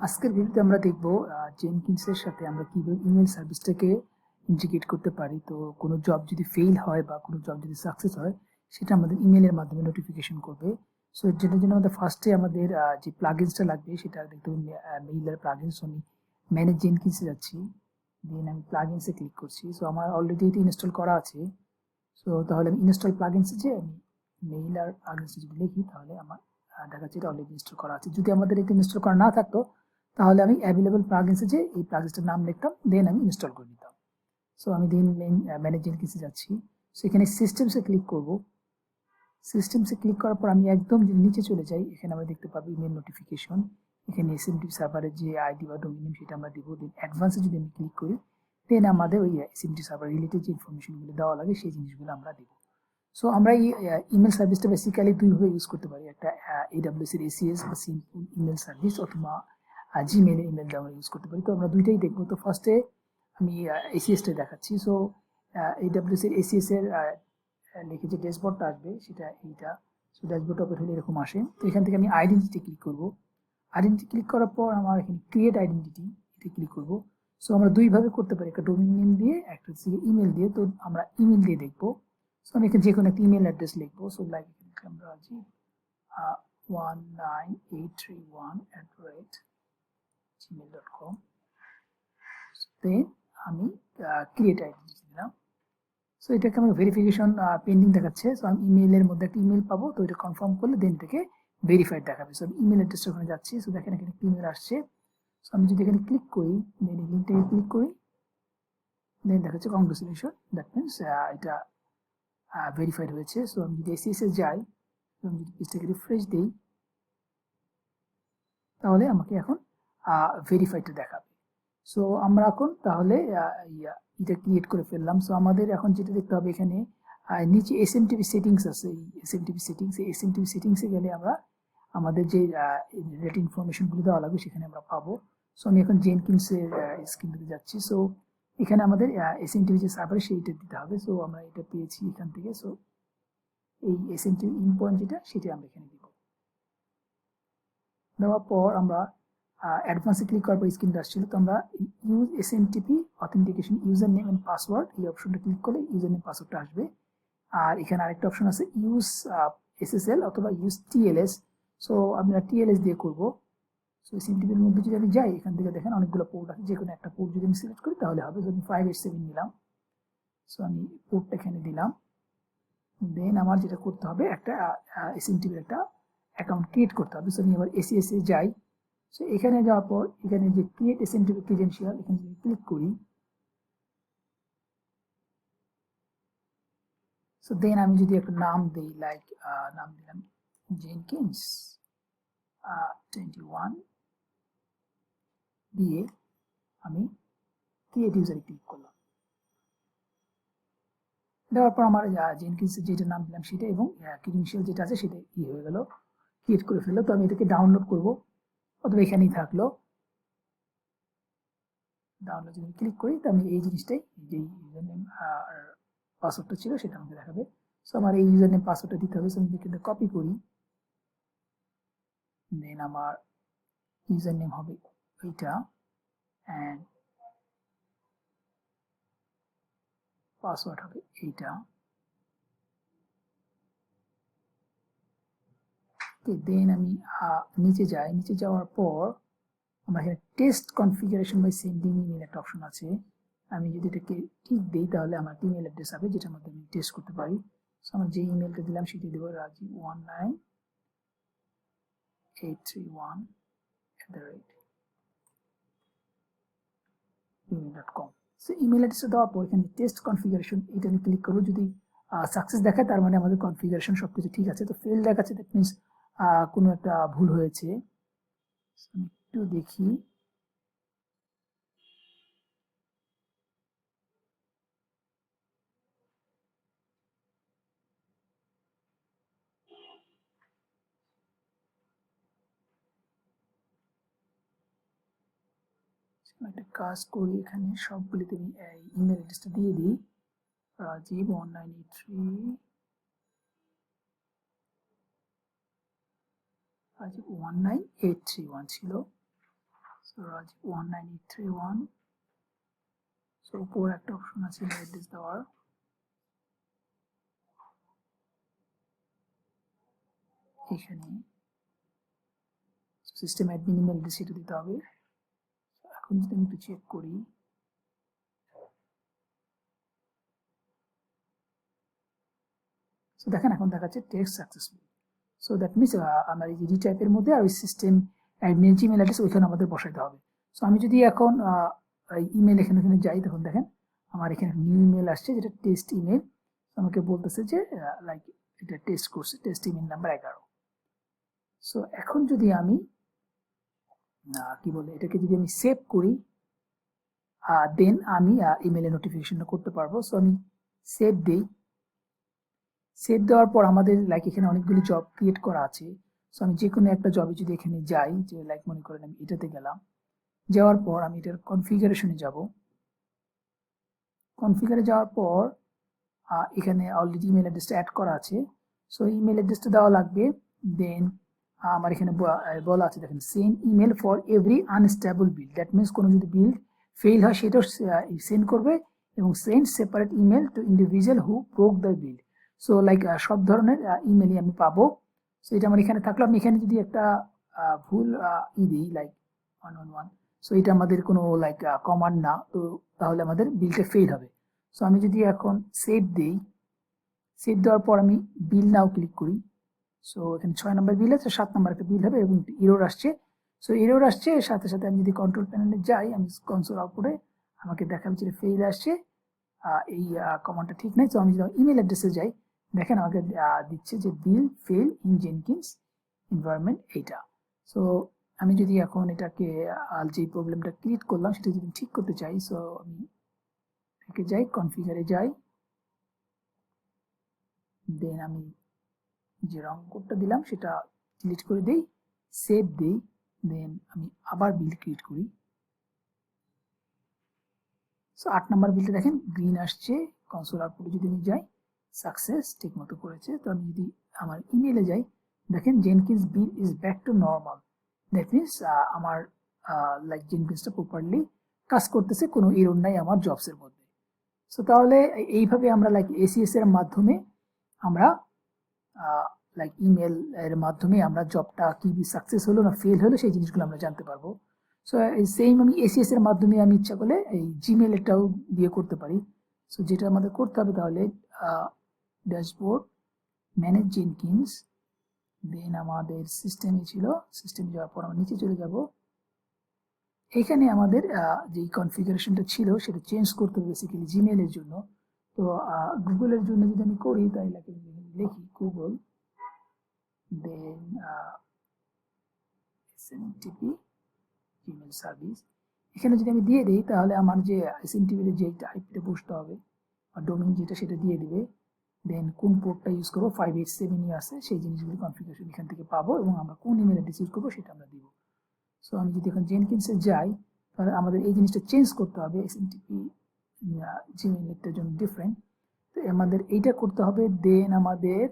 আজকের ভিডিওতে আমরা দেখব জেনকিন্সের সাথে আমরা কিভাবে ইমেল সার্ভিসটাকে ইন্টিগ্রেট করতে পারি। তো কোনো জব যদি ফেল হয় বা কোনো জব যদি সাকসেস হয় সেটা আমাদের ইমেলের মাধ্যমে নোটিফিকেশন করবে। সো যেটার জন্য আমাদের ফার্স্টে আমাদের যে প্লাগইনসটা লাগবে সেটা দেখতে হবে মেইলের প্লাগইনস। আমি ম্যানেজ জেনকিন্সে যাচ্ছি, দেন আমি প্লাগইনসে ক্লিক করছি। সো আমার অলরেডি এটা ইনস্টল করা আছে। সো তাহলে আমি ইনস্টল প্লাগইনসে যে আমি মেইল আর প্লাগইনসে যদি লিখি তাহলে আমার দেখাচ্ছে এটা অলরেডি ইনস্টল করা আছে। যদি আমাদের এটা ইনস্টল করা না থাকতো তাহলে আমি অ্যাভেলেবল প্লাগইনসে যে এই প্লাগইনসটার নাম লিখতাম, দেন আমি ইনস্টল করে নিতাম। সো আমি দেন ম্যানেজ জেনকিন্সে যাচ্ছি। সো এখানে সিস্টেমসে ক্লিক করব। সিস্টেমসে ক্লিক করার পর আমি একদম যদি নিচে চলে যাই, এখানে আমরা দেখতে পাবো ইমেল নোটিফিকেশন। এখানে এসএমটিপি সার্ভারের যে আইডি বা ডোমেইন নেম সেটা আমরা দিব। দেন অ্যাডভান্সে যদি আমি ক্লিক করি দেন আমাদের ওই এসএমটিপি সার্ভার রিলেটেড যে ইনফরমেশনগুলো দেওয়া লাগে সেই জিনিসগুলো আমরা দেব। সো আমরা এই ইমেল সার্ভিসটা বেসিক্যালি দুইভাবে ইউজ করতে পারি। একটা AWS এর ACS বা সিম্পল ইমেল সার্ভিস, অথবা জিমেল ইমেল আমরা ইউজ করতে পারি। তো আমরা দুইটাই দেখবো। তো ফার্স্টে আমি ACS-টা দেখাচ্ছি। সো AWS এর ACS এর লিখে যে ড্যাশবোর্ডটা আসবে সেটা এইটা। সো ড্যাশবোর্ড ওপেন হলে এরকম আসে। তো এখান থেকে আমি আইডেন্টিটি ক্লিক করব। আইডেন্টিটি ক্লিক করার পর আমার এখানে ক্রিয়েট আইডেন্টিটি এটা ক্লিক করব। সো আমরা দুইভাবে করতে পারি, একটা ডোমেইন নেম দিয়ে, একটা হচ্ছে ইমেল দিয়ে। তো আমরা ইমেল দিয়ে দেখবো। সো আমি এখানে যে কোনো একটা ইমেল অ্যাড্রেস লিখবো। সো লাইক আমরা আছি 19831@gmail.com। দেন আমি ক্রিয়েট আইডেন্টিটি দিলাম। সো এটাকে আমি ভেরিফিকেশন পেন্ডিং দেখাচ্ছে। সো আমি ইমেলের মধ্যে একটা ইমেল পাবো, তো এটা কনফার্ম করলে দেন থেকে ভেরিফাইড দেখাবে। সো আমি ইমেল অ্যাড্রেসটা ওখানে যাচ্ছি। সো দেখেন এখানে একটা ইমেল আসছে। সো আমি যদি এখানে ক্লিক করি, দেন এই লিঙ্কটাকে ক্লিক করি, দেন দেখাচ্ছে কংগ্রেচুলেশন, দ্যাট মিনস এটা ভেরিফাইড হয়েছে। সো আমি যদি ACS-এ যাই, আমি যদি পেজটাকে রিফ্রেশ দিই তাহলে আমাকে এখন ভেরিফাইডটা দেখাবে। সো আমরা এখন তাহলে এটা ক্রিয়েট করে ফেললাম। সো আমাদের এখন যেটা দেখতে হবে, এখানে নিচে SMTP সেটিংস আছে। এই SMTP সেটিংস, এই SMTP সেটিংসে গেলে আমরা আমাদের যে রিলেটেড ইনফরমেশনগুলো দেওয়া লাগবে সেখানে আমরা পাবো। সো আমি এখন জেনকিন্সের স্ক্রিনটাতে যাচ্ছি। সো এখানে আমাদের SMTP যে সার্ভার সেইটা দিতে হবে। সো আমরা এটা পেয়েছি এখান থেকে। সো এই SMTP ইন পয়েন্ট যেটা সেটা আমরা এখানে দিব। দেওয়ার পর আমরা অ্যাডভান্সে ক্লিক করার পর স্ক্রিনটা আসছিল। তো আমরা use SMTP authentication user name and password এই অপশনটা ক্লিক করলে ইউজার নেম পাসওয়ার্ডটা আসবে। আর এখানে আরেকটা অপশন আছে ইউজ SSL অথবা ইউজ TLS। সো আমরা TLS দিয়ে করব। সো SMTP-র মধ্যে যদি আমি যাই, এখান থেকে দেখেন অনেকগুলো পোর্ট আছে, যে কোনো একটা পোর্ট যদি আমি সিলেক্ট করি তাহলে হবে। সো আমি 587 নিলাম। সো আমি পোর্টটা এখানে দিলাম। দেন আমার যেটা করতে হবে, একটা SMTP-র একটা অ্যাকাউন্ট ক্রিয়েট করতে হবে। সো আমি আবার ACS-এ যাই। সো এখানে যাওয়ার পর এখানে যে ক্রিয়েট SMTP ক্রিডেনশিয়াল, এখানে যদি ক্লিক করি, সো দেন আমি যদি একটা নাম দিই, লাইক নাম দিলাম জেনকিন্স 21 দিয়ে আমি ক্রিয়েট ইউজারে ক্লিক করলাম। দেওয়ার পর আমার জেনকিন্সের যেটা নাম দিলাম সেটা এবং ক্রিডেনশিয়াল যেটা আছে সেটা হয়ে গেল, ক্রিয়েট করে ফেললো। তো আমি এটাকে ডাউনলোড করবো, অথবা এখানেই থাকলো। ডাউনলোড যদি ক্লিক করি তো আমি এই জিনিসটাই, যে ইউজার নেম আর পাসওয়ার্ডটা ছিল সেটা আমাকে দেখাবে। সো আমার এই ইউজার নেম পাসওয়ার্ডটা দিতে হবে। সো আমি যদি কপি করি, দেন আমার ইউজার নেম হবে এইটা অ্যান্ড পাসওয়ার্ড হবে এইটা। দেন আমি নিচে যাই। নিচে যাওয়ার পর আমার এখানে test configuration by sending email একটা অপশন আছে। আমি যদি এটাকে ঠিক দিই তাহলে আমার ইমেল অ্যাড্রেস হবে যেটার মধ্যে আমি টেস্ট করতে পারি। সো আমার যে ইমেলটা দিলাম সেটি দেবো raji19831@gmail.com। সো ইমেল অ্যাড্রেসটা দেওয়ার পর এখানে টেস্ট কনফিগারেশন এটা আমি ক্লিক করবো। যদি সাকসেস দেখায় তার মানে আমাদের কনফিগারেশন সবকিছু ঠিক আছে। তো ফেল দেখাচ্ছে, দ্যাট মিনস কোনো একটা ভুল হয়েছে। আমি একটু দেখি। একটা কাজ করি, এখানে সবগুলিতে আমি ইমেল অ্যাড্রেসটা দিয়ে দিই। রাজীব 19831 ছিল। সো রাজীব 19831। সো উপর একটা অপশন আছে ইমেল অ্যাড্রেস দেওয়ার, এখানে সিস্টেম অ্যাডমিন ইমেল অ্যাড্রেস সেটা দিতে হবে। এখন যদি আমি একটু চেক করি, সো দেখেন এখন দেখাচ্ছে text successful. So that means আমার এই জি টাইপের মধ্যে আর ওই সিস্টেম অ্যাডমিন জিমেল অ্যাড্রেস ওইখানে আমাদের বসাতে হবে। সো আমি যদি এখন ইমেল এখানে যাই, তখন দেখেন আমার এখানে নিউ ইমেল আসছে যেটা টেস্ট ইমেল। আমাকে বলতেছে যে লাইক এটা টেস্ট করছে, টেস্ট ইমেল নাম্বার 11। সো এখন যদি আমি কি বলে এটাকে যদি আমি সেভ করি, দেন আমি ইমেলের নোটিফিকেশনটা করতে পারবো। সো আমি সেভ দিই। সেভ দেওয়ার পর আমাদের লাইক এখানে অনেকগুলি জব ক্রিয়েট করা আছে। সো আমি যে কোনো একটা জবে যদি এখানে যাই, যে লাইক মনে করেন আমি এটাতে গেলাম, যাওয়ার পর আমি এটার কনফিগারেশনে যাব। কনফিগারে যাওয়ার পর এখানে অলরেডি ইমেল অ্যাড্রেসটা অ্যাড করা আছে। সো ইমেল অ্যাড্রেসটা দেওয়া লাগবে। দেন আমার এখানে বলা আছে দেখেন send email for every unstable bill. That means কোনো যদি বিল ফেল হয় সেটাও সেন্ড করবে, এবং send separate email to individual who broke the bill. So like সব ধরনের ইমেলই আমি পাবো। সো এটা আমার এখানে থাকলো। আমি এখানে যদি একটা ভুল দিই লাইক 111, সো এটা আমাদের কোনো লাইক কমান্ড না, তো তাহলে আমাদের বিলটা ফেল হবে। সো আমি যদি এখন সেভ দিই, সেভ দেওয়ার পর আমি বিল নাও ক্লিক করি। সো এখানে 6 নম্বর বিল আছে, 7 নম্বর একটা বিল হবে এবং এরর আসছে। সো এরর আসছে, এর সাথে সাথে আমি যদি কন্ট্রোল প্যানেলে যাই, আমি কনসোল আউটপুটে আমাকে দেখাবে যে ফেল আসছে, এই কমান্ডটা ঠিক নাই। সো আমি যদি ইমেল অ্যাড্রেসে যাই, দেখেন আমাকে দিচ্ছে যে বিল ফেল ইন জেনকিন্স এনভায়রনমেন্ট এইটা। সো আমি যদি এখন এটাকে যে প্রবলেমটা ক্রিয়েট করলাম সেটা যদি ঠিক করতে চাই, সো আমি যাই, কনফিগারে যাই, দেন আমি যে রং কোডটা দিলাম সেটা ডিলিট করে দিই, সেভ দিই, দেন আমি আবার বিল ক্রিয়েট করি। সো 8 নাম্বার বিলটা দেখেন গ্রিন আসছে। কনসোল আউটপুটে যদি আমি যাই, সাকসেস ঠিক মতো করেছে। তো আমি যদি আমার ইমেলে যাই, দেখেন Jenkins bill is back to normal. That means আমার লাইক জেনকিন্সটা প্রপারলি কাজ করতেছে, কোনো এরর নাই আমার জবসের মধ্যে। সো তাহলে এইভাবে আমরা লাইক এসিএস এর মাধ্যমে আমরা লাইক ইমেল এর মাধ্যমে আমরা জবটা কি সাকসেস হলো না ফেল হলো সেই জিনিসগুলো আমরা জানতে পারবো। সো সেম আমি এসিএস এর মাধ্যমে আমি ইচ্ছা করলে এই জিমেল এটাও দিয়ে করতে পারি। সো যেটা আমাদের করতে হবে তাহলে ড্যাশবোর্ড, ম্যানেজ জেনকিন্স, দেন আমাদের সিস্টেমে ছিল, সিস্টেমে যাওয়ার পর আমরা নিচে চলে যাব। এখানে আমাদের যে কনফিগারেশনটা ছিল সেটা চেঞ্জ করতে হবে বেসিক্যালি জিমেলের জন্য। তো গুগলের জন্য যদি আমি করি তাহলে লিখি গুগল, দেন SMTP জিমেল সার্ভিস। এখানে যদি আমি দিয়ে দিই তাহলে আমার যে SMTP-র যে আইপিটা বসতে হবে বা ডোমেইন যেটা সেটা দিয়ে দিবে। দেন কোন পোর্টটা ইউজ করবো 587 আছে সেই জিনিসগুলি কনফিগারেশন এখান থেকে পাবো, এবং আমরা কোন ইমেল অ্যাড্রেস ইউজ করবো সেটা আমরা দিব। সো আমি যদি এখন জেনকিন্সে যাই তাহলে আমাদের এই জিনিসটা চেঞ্জ করতে হবে। SMTP জিমেইলের জন্য ডিফারেন্ট, তো আমাদের এইটা করতে হবে। দেন আমাদের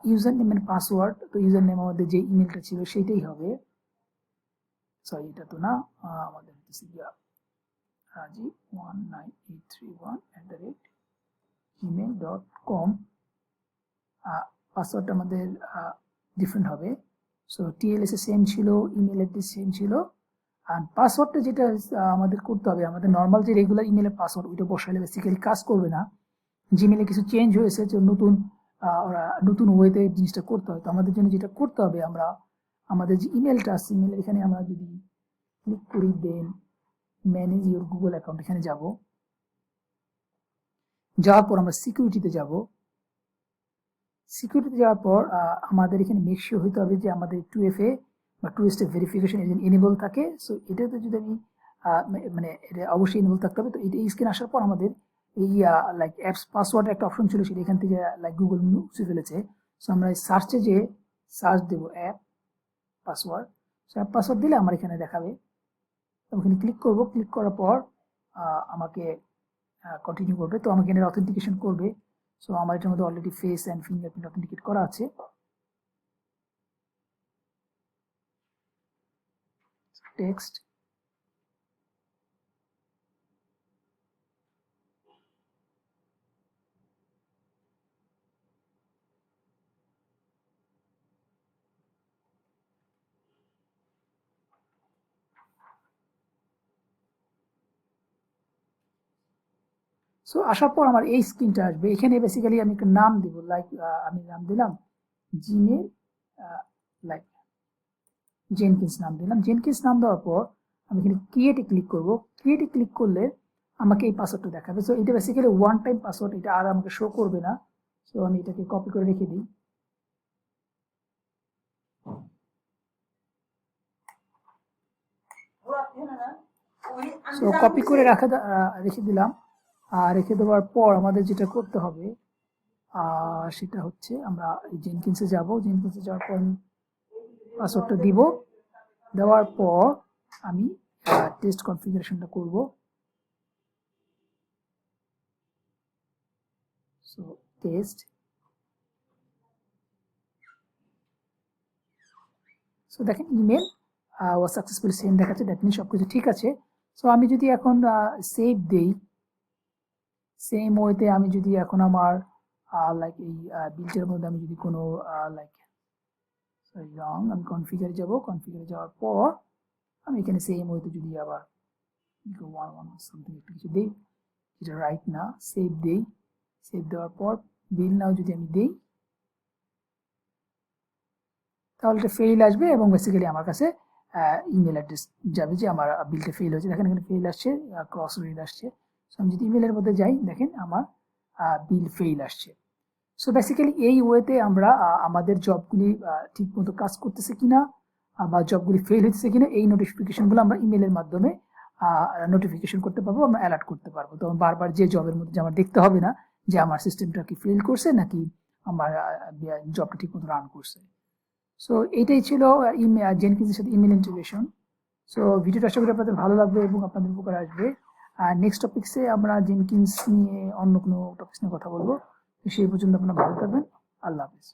ইউজার নেম এন্ড পাসওয়ার্ড, তো ইউজার নেম আমাদের যে ইমেলটা ছিল সেটাই হবে। সরি এটা তো না, আমাদের হচ্ছে রাজীব 19831@gmail.com। পাসওয়ার্ডটা আমাদের ডিফারেন্ট হবে। সো টিএলএস সেম ছিল, ইমেল অ্যাড্রেস সেম ছিল, আর পাসওয়ার্ডটা যেটা আমাদের করতে হবে, আমাদের নর্মাল যে রেগুলার ইমেলের পাসওয়ার্ড ওইটা বসালে বেসিক্যালি কাজ করবে না। জিমেলে কিছু চেঞ্জ হয়েছে, যে নতুন ওরা নতুন ওয়েতে জিনিসটা করতে হয়। তো আমাদের জন্য যেটা করতে হবে, আমরা আমাদের যে ইমেলটা আছে ইমেলের এখানে আমরা যদি ক্লিক করি, দেন ম্যানেজ ইউর গুগল অ্যাকাউন্ট এখানে যাব। যাওয়ার পর আমরা সিকিউরিটিতে যাব। সিকিউরিটিতে যাওয়ার পর আমাদের এখানে মেক শিওর হইতে হবে যে আমাদের 2FA বা 2 স্টেপ ভেরিফিকেশন এনেবল থাকে। সো এটাতে যদি আমি মানে এটা অবশ্যই এনেবল থাকতে হবে। তো এই স্ক্রিন আসার পর আমাদের এই লাইক অ্যাপস পাসওয়ার্ড একটা অপশন ছিল, সেটা এখান থেকে লাইক গুগল মুছে ফেলেছে। সো আমরা সার্চে যে সার্চ দেবো app password, so app password দিলে আমার এখানে দেখাবে। ওখানে ক্লিক করব, ক্লিক করার পর আমাকে কন্টিনিউ করবে। তো আমাকে এখানে অথেন্টিকেশন করবে। সো আমার এটার মধ্যে already face and fingerprint authenticate করা আছে। টেক্সট, সো আসার পর আমার এই স্ক্রিনটা আসবে। এখানে বেসিক্যালি আমি একটা নাম দিব, লাইক আমি নাম দিলাম জিমেল, লাইক জেনকিন্স নাম দিলাম। জেনকিন্স নাম দেওয়ার পর আমি এখানে ক্রিয়েটে ক্লিক করব। ক্রিয়েটে ক্লিক করলে আমাকে এই পাসওয়ার্ডটা দেখাবে। সো এটা বেসিক্যালি ওয়ান টাইম পাসওয়ার্ড, এটা আর আমাকে শো করবে না। সো আমি এটাকে কপি করে রেখে দিই। সো কপি করে রেখে দিলাম। আর রেখে দেওয়ার পর আমাদের যেটা করতে হবে সেটা হচ্ছে আমরা জেনকিন্সে যাব। জেনকিন্সে যাওয়ার পর আমি পাসওয়ার্ডটা দিব। দেওয়ার পর আমি টেস্ট কনফিগারেশনটা করব। সো টেস্ট, সো দেখেন ইমেল ওয়াজ সাকসেসফুলি সেন্ড দেখাচ্ছে, দ্যাট মিন সবকিছু ঠিক আছে। সো আমি যদি এখন সেভ দেই, সেম ওয়েতে আমি যদি এখন আমার লাইক এই বিলটার মধ্যে আমি যদি কোনো লাইক রং, আমি কনফিগারে যাব। কনফিগারে যাওয়ার পর আমি এখানে সেম ওয়েতে যদি আবার সামথিং একটু কিছু দিই যেটা রাইট না, সেভ দেই। সেভ দেওয়ার পর বিল নাও যদি আমি দিই, তাহলে এটা ফেইল আসবে এবং বেসিক্যালি আমার কাছে ইমেল অ্যাড্রেস যাবে যে আমার বিলটা ফেল হয়েছে। দেখেন এখানে ফেল আসছে, ক্রস রিড আসছে। সো আমি যদি ইমেলের মধ্যে যাই, দেখেন আমার বিল ফেল আসছে। সো বেসিক্যালি এই ওয়েতে আমরা আমাদের জবগুলি ঠিক মতো কাজ করতেছে কিনা বা জবগুলি ফেল হচ্ছে কিনা এই নোটিফিকেশনগুলো আমরা ইমেলের মাধ্যমে নোটিফিকেশন করতে পারবো, আমরা অ্যালার্ট করতে পারবো। তো বারবার যে জবের মধ্যে আমার দেখতে হবে না যে আমার সিস্টেমটা কি ফেল করছে নাকি আমার জবটা ঠিক মতো রান করছে। সো এইটাই ছিল জেনকিন্সের সাথে ইমেল ইন্টিগ্রেশন। সো ভিডিওটা আশা করি আপনাদের ভালো লাগবে এবং আপনাদের উপকার আসবে। আর নেক্সট টপিক্সে আমরা জেনকিন্স নিয়ে অন্য কোনো টপিক্স নিয়ে কথা বলবো। সেই পর্যন্ত আপনারা ভালো থাকবেন। আল্লাহ হাফেজ।